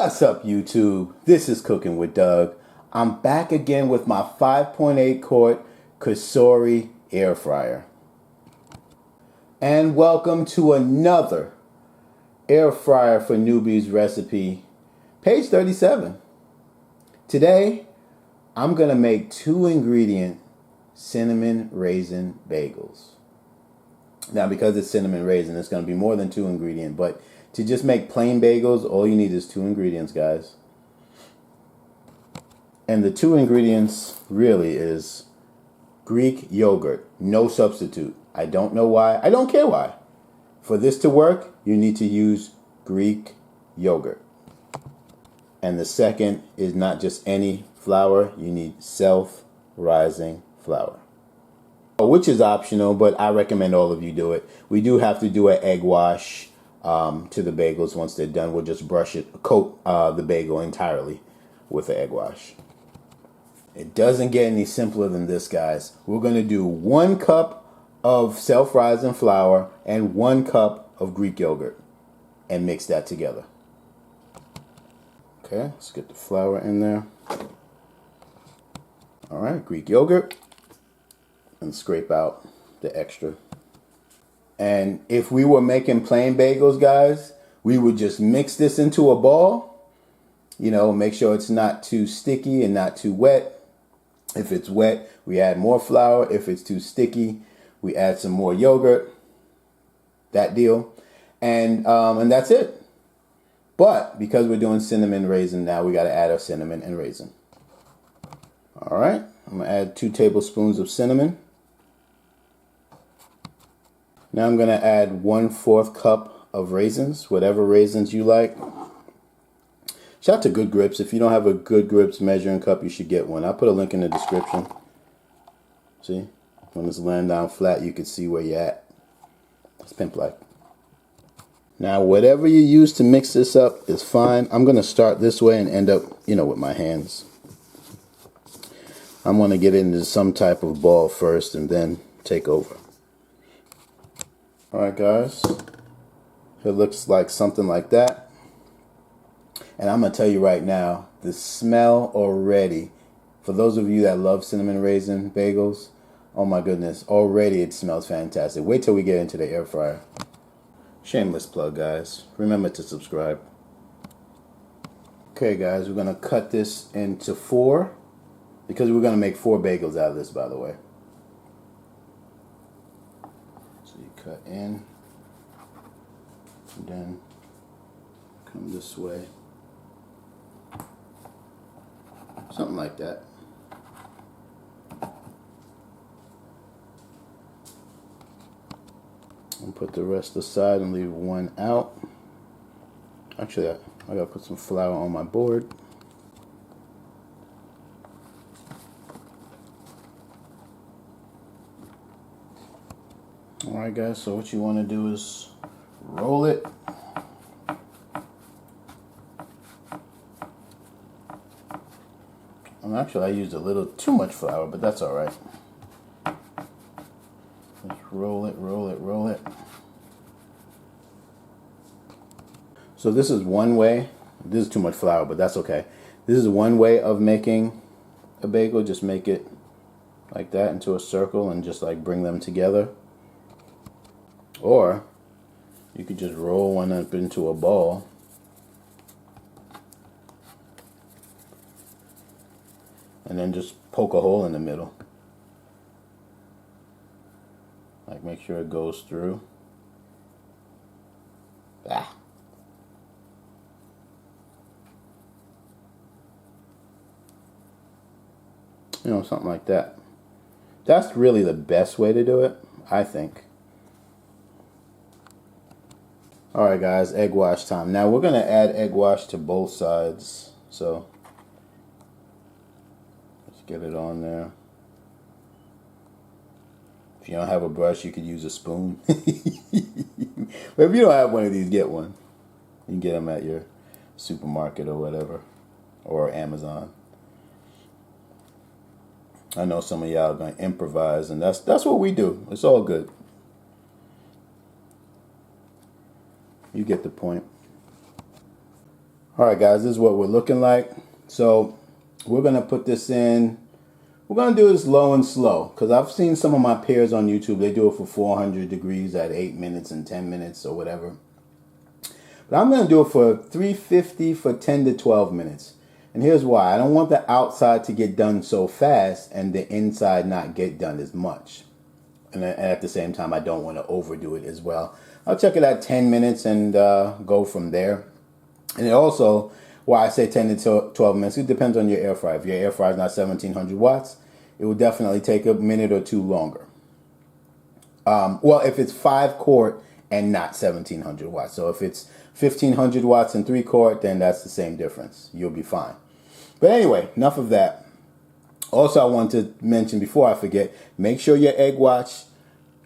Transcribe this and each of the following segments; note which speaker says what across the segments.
Speaker 1: What's up, YouTube? This is Cooking with Doug. I'm back again with my 5.8 quart Cosori air fryer. And welcome to another air fryer for newbies recipe, page 37. Today, I'm gonna make 2-ingredient cinnamon raisin bagels. Now, because it's cinnamon raisin, it's gonna be more than 2-ingredient, but to just make plain bagels, all you need is 2 ingredients, guys. And the 2 ingredients really is Greek yogurt, no substitute. I don't know why, I don't care why. For this to work, you need to use Greek yogurt. And the second is not just any flour, you need self-rising flour. Which is optional, but I recommend all of you do it. We do have to do an egg wash to the bagels. Once they're done, we'll just coat the bagel entirely with the egg wash. It doesn't get any simpler than this, guys. We're going to do 1 cup of self-rising flour and 1 cup of Greek yogurt and mix that together. Okay, let's get the flour in there. All right, Greek yogurt, and scrape out the extra. And if we were making plain bagels, guys, we would just mix this into a ball. You know, make sure it's not too sticky and not too wet. If it's wet, we add more flour. If it's too sticky, we add some more yogurt. That deal. And that's it. But because we're doing cinnamon raisin now, we got to add our cinnamon and raisin. All right, I'm going to add 2 tablespoons of cinnamon. Now I'm going to add 1/4 cup of raisins, whatever raisins you like. Shout out to Good Grips. If you don't have a Good Grips measuring cup, you should get one. I'll put a link in the description. See? When it's laying down flat, you can see where you're at. It's pimp-like. Now, whatever you use to mix this up is fine. I'm going to start this way and end up, with my hands. I'm going to get into some type of ball first and then take over. Alright, guys, it looks like something like that. And I'm going to tell you right now, the smell already, for those of you that love cinnamon raisin bagels, oh my goodness, already it smells fantastic. Wait till we get into the air fryer. Shameless plug, guys. Remember to subscribe. Okay, guys, we're going to cut this into 4, because we're going to make 4 bagels out of this, by the way. Cut in, and then come this way, something like that. And put the rest aside and leave 1 out. Actually, I gotta put some flour on my board. Alright, guys, so what you want to do is roll it. Actually, I used a little too much flour, but that's alright. Just roll it, roll it, roll it. So this is one way. This is too much flour, but that's okay. This is one way of making a bagel. Just make it like that into a circle and just like bring them together. Or you could just roll one up into a ball and then just poke a hole in the middle. Like, make sure it goes through. Something like that. That's really the best way to do it, I think. Alright, guys, egg wash time. Now we're going to add egg wash to both sides. So let's get it on there. If you don't have a brush, you could use a spoon. But if you don't have one of these, get one. You can get them at your supermarket or whatever, or Amazon. I know some of y'all are going to improvise, and that's what we do. It's all good. You get the point. All right, guys, this is what we're looking like. So we're going to put this in. We're going to do this low and slow because I've seen some of my peers on YouTube. They do it for 400 degrees at 8 minutes and 10 minutes or whatever. But I'm going to do it for 350 for 10 to 12 minutes. And here's why. I don't want the outside to get done so fast and the inside not get done as much. And at the same time, I don't want to overdo it as well. I'll check it at 10 minutes and go from there. And it also, why I say 10 to 12 minutes, it depends on your air fryer. If your air fryer is not 1700 watts, it will definitely take a minute or two longer. Well, if it's 5 quart and not 1700 watts. So if it's 1500 watts and 3 quart, then that's the same difference. You'll be fine. But anyway, enough of that. Also, I want to mention before I forget, make sure your egg wash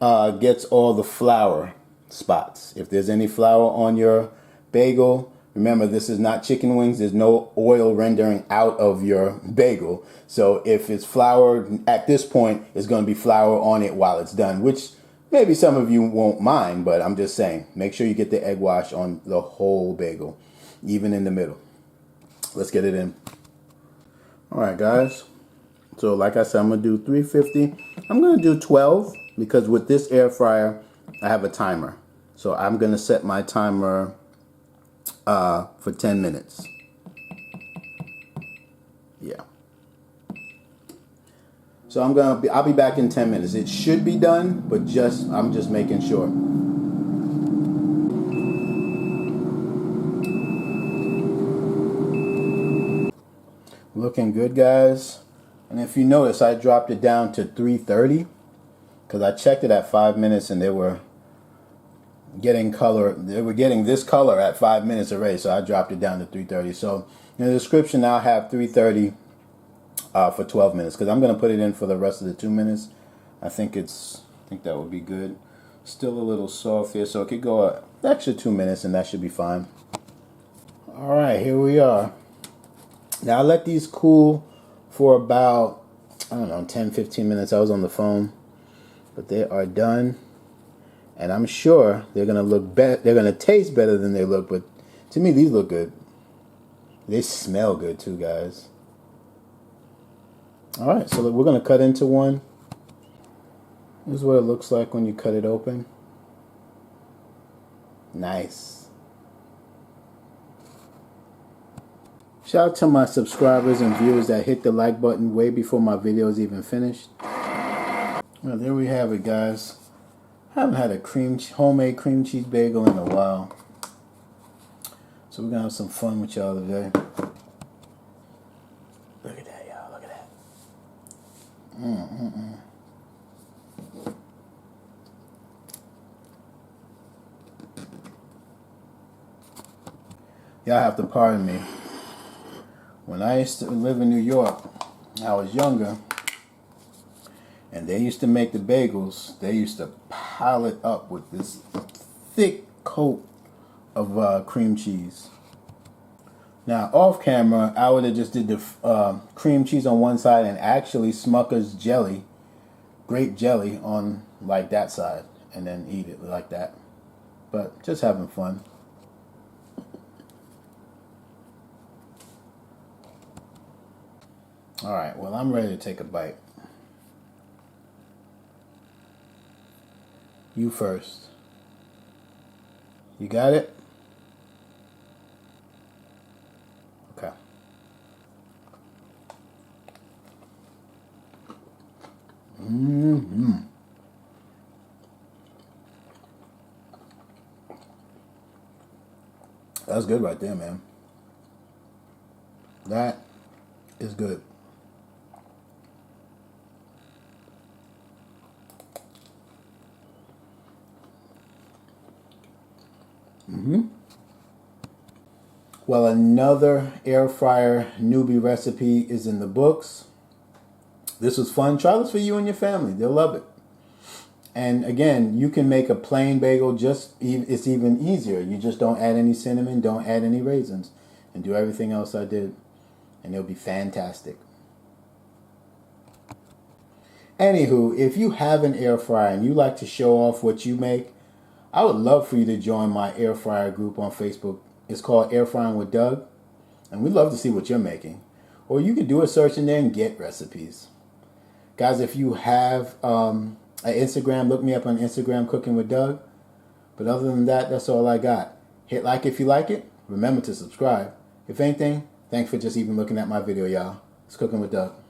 Speaker 1: gets all the flour spots. If there's any flour on your bagel, remember, this is not chicken wings. There's no oil rendering out of your bagel. So if it's flour at this point, it's going to be flour on it while it's done, which maybe some of you won't mind, but I'm just saying, make sure you get the egg wash on the whole bagel, even in the middle. Let's get it in. All right, guys. So like I said, I'm going to do 350. I'm going to do 12 because with this air fryer, I have a timer. So I'm going to set my timer for 10 minutes. Yeah. So I'll be back in 10 minutes. It should be done, but I'm just making sure. Looking good, guys. And if you notice, I dropped it down to 330 because I checked it at 5 minutes and they were getting color. They were getting this color at 5 minutes already, so I dropped it down to 330. So in the description, I'll have 330 for 12 minutes because I'm going to put it in for the rest of the 2 minutes. I think that would be good. Still a little soft here, so it could go an extra 2 minutes and that should be fine. All right, here we are. Now I let these cool for about, I don't know, 10-15 minutes. I was on the phone, but they are done. And I'm sure they're going to look better. They're going to taste better than they look, but to me, these look good. They smell good too, guys. All right, so we're going to cut into one. This is what it looks like when you cut it open. Nice. Shout out to my subscribers and viewers that hit the like button way before my video is even finished. Well, there we have it, guys. I haven't had a homemade cream cheese bagel in a while. So we're going to have some fun with y'all today. Look at that, y'all. Look at that. Y'all have to pardon me. When I used to live in New York, I was younger, and they used to make the bagels. They used to pile it up with this thick coat of cream cheese. Now, off camera, I would have just did the cream cheese on one side and actually Smucker's jelly, grape jelly, on like that side, and then eat it like that. But just having fun. All right, well, I'm ready to take a bite. You first. You got it? Okay. That's good right there, man. That is good. Well, another air fryer newbie recipe is in the books. This was fun. Try this for you and your family. They'll love it. And again, you can make a plain bagel. It's even easier. You just don't add any cinnamon, don't add any raisins, and do everything else I did, and it'll be fantastic. Anywho, if you have an air fryer and you like to show off what you make, I would love for you to join my AirFryer group on Facebook. It's called Air Frying with Doug. And we'd love to see what you're making. Or you could do a search in there and get recipes. Guys, if you have an Instagram, look me up on Instagram, Cooking with Doug. But other than that, that's all I got. Hit like if you like it. Remember to subscribe. If anything, thanks for just even looking at my video, y'all. It's Cooking with Doug.